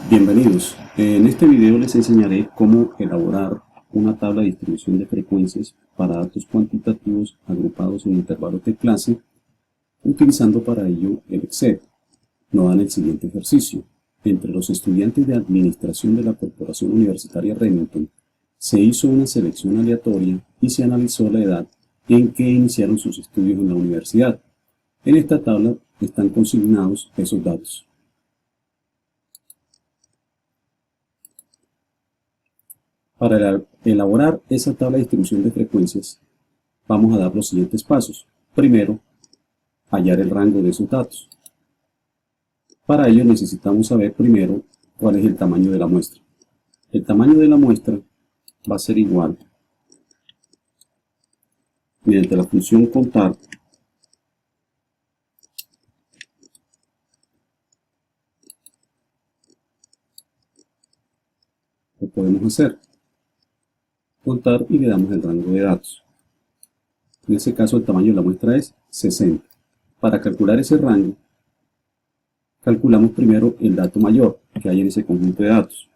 Bienvenidos. En este video les enseñaré cómo elaborar una tabla de distribución de frecuencias para datos cuantitativos agrupados en intervalos de clase, utilizando para ello el Excel. Nos dan el siguiente ejercicio. Entre los estudiantes de administración de la Corporación Universitaria Remington, se hizo una selección aleatoria y se analizó la edad en que iniciaron sus estudios en la universidad. En esta tabla están consignados esos datos. Para elaborar esa tabla de distribución de frecuencias, vamos a dar los siguientes pasos. Primero, hallar el rango de esos datos. Para ello necesitamos saber primero cuál es el tamaño de la muestra. El tamaño de la muestra va a ser igual, mediante la función contar, lo podemos hacer. Contar y le damos el rango de datos. En este caso el tamaño de la muestra es 60. Para calcular ese rango, calculamos primero el dato mayor que hay en ese conjunto de datos.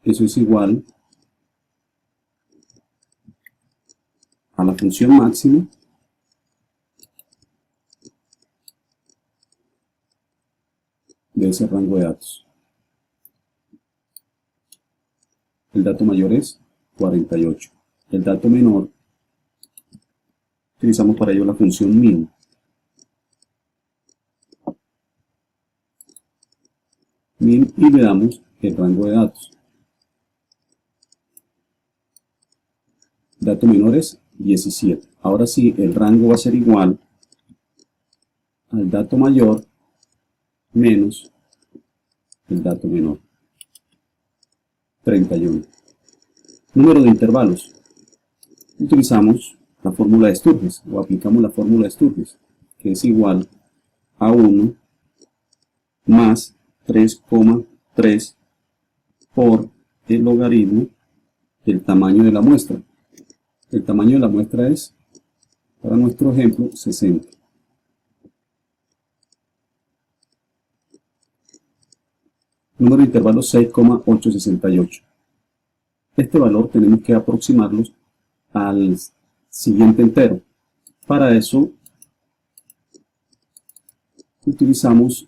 Eso es igual a la función máxima de ese rango de datos. El dato mayor es 48. El dato menor, utilizamos para ello la función min. Min y le damos el rango de datos. El dato menor es 17. Ahora sí, el rango va a ser igual al dato mayor menos el dato menor. 31. Número de intervalos. Utilizamos la fórmula de Sturges o aplicamos la fórmula de Sturges, que es igual a 1 más 3,3 por el logaritmo del tamaño de la muestra. El tamaño de la muestra es, para nuestro ejemplo, 60. Número de intervalos 6,868. Este valor tenemos que aproximarlo al siguiente entero. Para eso utilizamos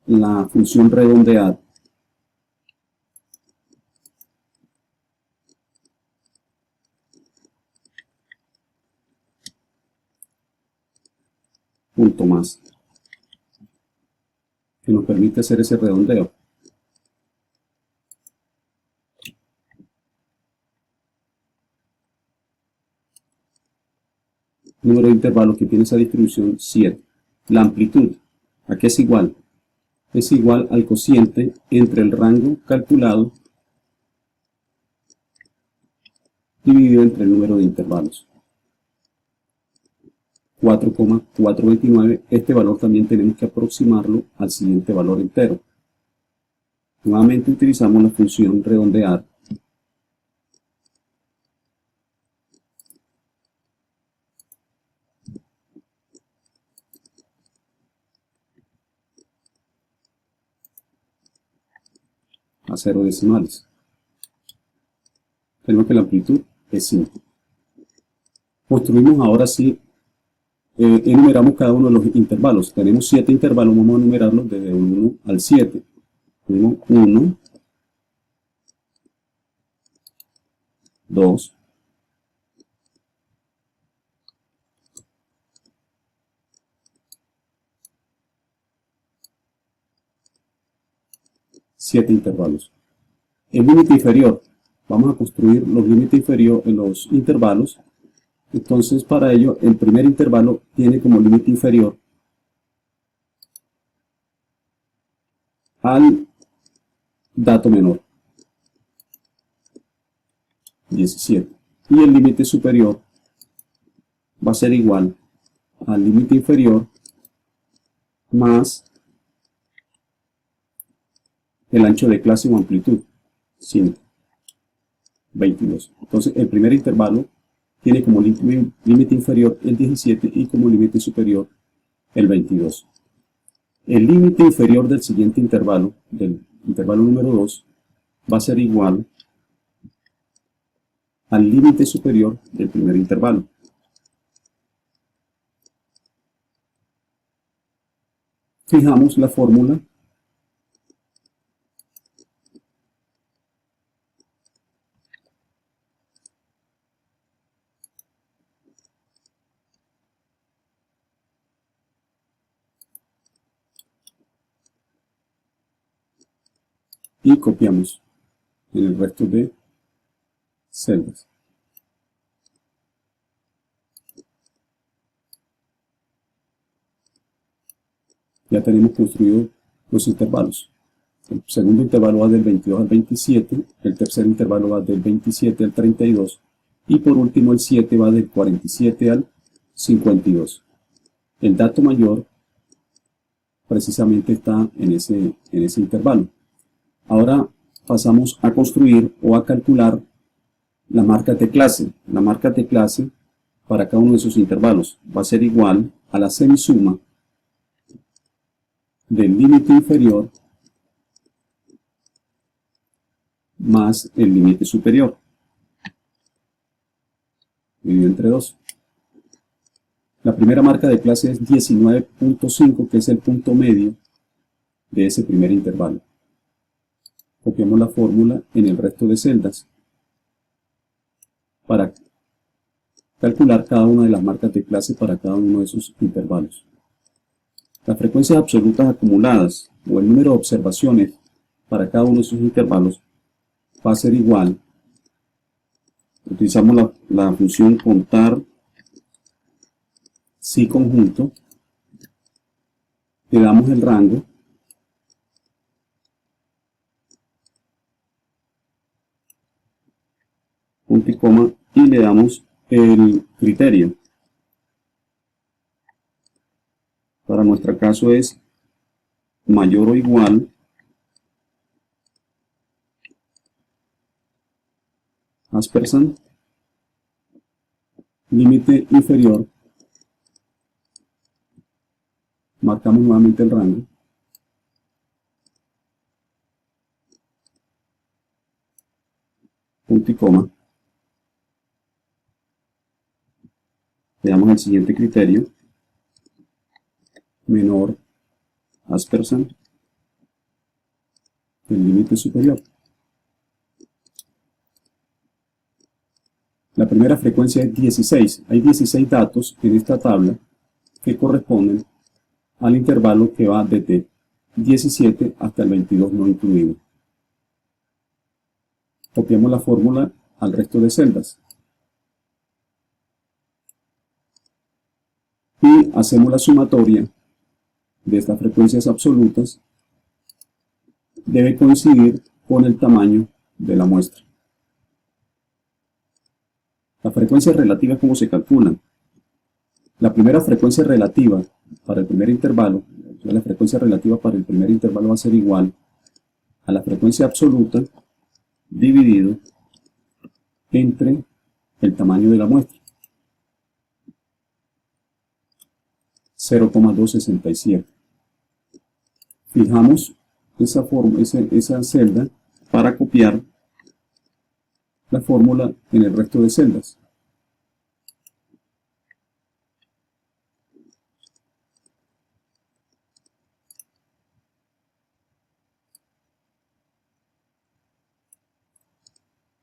la función redondear, punto más, que nos permite hacer ese redondeo. Número de intervalos que tiene esa distribución 7. La amplitud, ¿a qué es igual? Es igual al cociente entre el rango calculado dividido entre el número de intervalos. 4,429. Este valor también tenemos que aproximarlo al siguiente valor entero. Nuevamente utilizamos la función redondear, a 0 decimales. Tenemos que la amplitud es 5. Construimos ahora sí, enumeramos cada uno de los intervalos. Tenemos 7 intervalos, vamos a enumerarlos desde 1 al 7. Tenemos 1, 2, 7 intervalos. El límite inferior, vamos a construir los límites inferiores en los intervalos. Entonces, para ello, el primer intervalo tiene como límite inferior al dato menor, 17. Y el límite superior va a ser igual al límite inferior más el ancho de clase o amplitud, 5, 22. Entonces, el primer intervalo tiene como límite inferior el 17 y como límite superior el 22. El límite inferior del siguiente intervalo, del intervalo número 2, va a ser igual al límite superior del primer intervalo. Fijamos la fórmula y copiamos en el resto de celdas. Ya tenemos construidos los intervalos. El segundo intervalo va del 22 al 27, el tercer intervalo va del 27 al 32 y por último el 7 va del 47 al 52. El dato mayor precisamente está en ese intervalo. Ahora pasamos a construir o a calcular la marca de clase. La marca de clase para cada uno de esos intervalos va a ser igual a la semisuma del límite inferior más el límite superior, dividido entre 2. La primera marca de clase es 19.5, que es el punto medio de ese primer intervalo. Copiamos la fórmula en el resto de celdas para calcular cada una de las marcas de clase para cada uno de esos intervalos. Las frecuencias absolutas acumuladas o el número de observaciones para cada uno de esos intervalos va a ser igual. Utilizamos la función contar si conjunto, le damos el rango punto y coma y le damos el criterio. Para nuestro caso es mayor o igual aspersan, límite inferior, marcamos nuevamente el rango, punto y coma, le damos el siguiente criterio, menor aspersan, el límite superior. La primera frecuencia es 16. Hay 16 datos en esta tabla que corresponden al intervalo que va desde 17 hasta el 22 no incluido. Copiamos la fórmula al resto de celdas y hacemos la sumatoria de estas frecuencias absolutas. Debe coincidir con el tamaño de la muestra. Las frecuencias relativas, ¿cómo se calculan? La primera frecuencia relativa para el primer intervalo, la frecuencia relativa para el primer intervalo va a ser igual a la frecuencia absoluta dividido entre el tamaño de la muestra, 0,267. Fijamos esa celda para copiar la fórmula en el resto de celdas.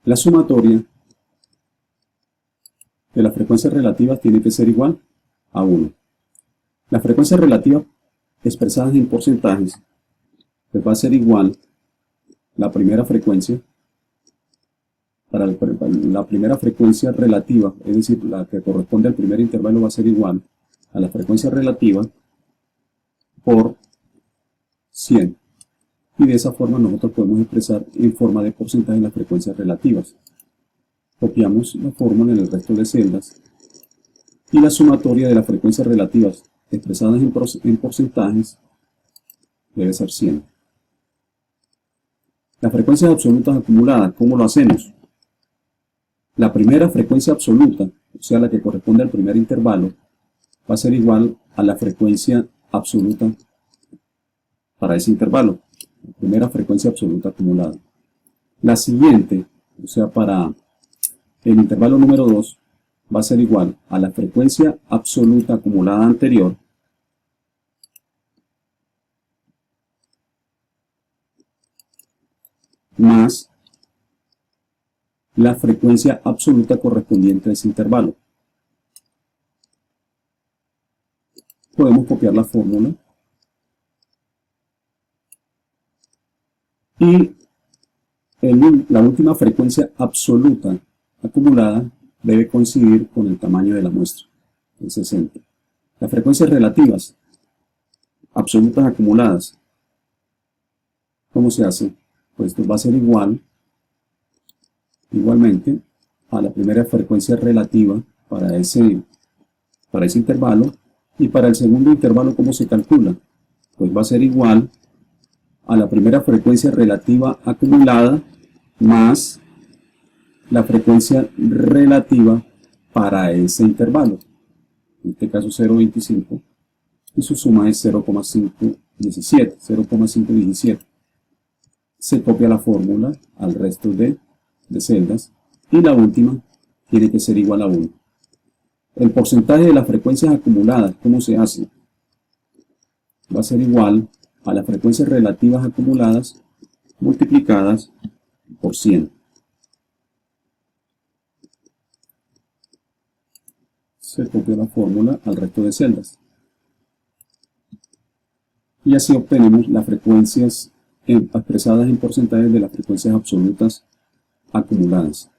La sumatoria de las frecuencias relativas tiene que ser igual a 1. Las frecuencias relativas expresadas en porcentajes les va a ser igual la primera frecuencia. Para la primera frecuencia relativa, es decir, la que corresponde al primer intervalo, va a ser igual a la frecuencia relativa por 100. Y de esa forma nosotros podemos expresar en forma de porcentaje las frecuencias relativas. Copiamos la fórmula en el resto de celdas y la sumatoria de las frecuencias relativas expresadas en porcentajes debe ser 100. Las frecuencias absolutas acumuladas, ¿cómo lo hacemos? La primera frecuencia absoluta, o sea la que corresponde al primer intervalo, va a ser igual a la frecuencia absoluta para ese intervalo, la primera frecuencia absoluta acumulada. La siguiente, o sea, para el intervalo número 2, va a ser igual a la frecuencia absoluta acumulada anterior más la frecuencia absoluta correspondiente a ese intervalo. Podemos copiar la fórmula y la última frecuencia absoluta acumulada debe coincidir con el tamaño de la muestra, el 60. Las frecuencias relativas absolutas acumuladas, ¿cómo se hace? Pues esto va a ser igualmente a la primera frecuencia relativa para ese intervalo, y para el segundo intervalo, ¿cómo se calcula? Pues va a ser igual a la primera frecuencia relativa acumulada más la frecuencia relativa para ese intervalo, en este caso 0,25, y su suma es 0,517. Se copia la fórmula al resto de celdas y la última tiene que ser igual a 1. El porcentaje de las frecuencias acumuladas, ¿cómo se hace? Va a ser igual a las frecuencias relativas acumuladas multiplicadas por 100. Se copia la fórmula al resto de celdas. Y así obtenemos las frecuencias expresadas en porcentajes de las frecuencias absolutas acumuladas.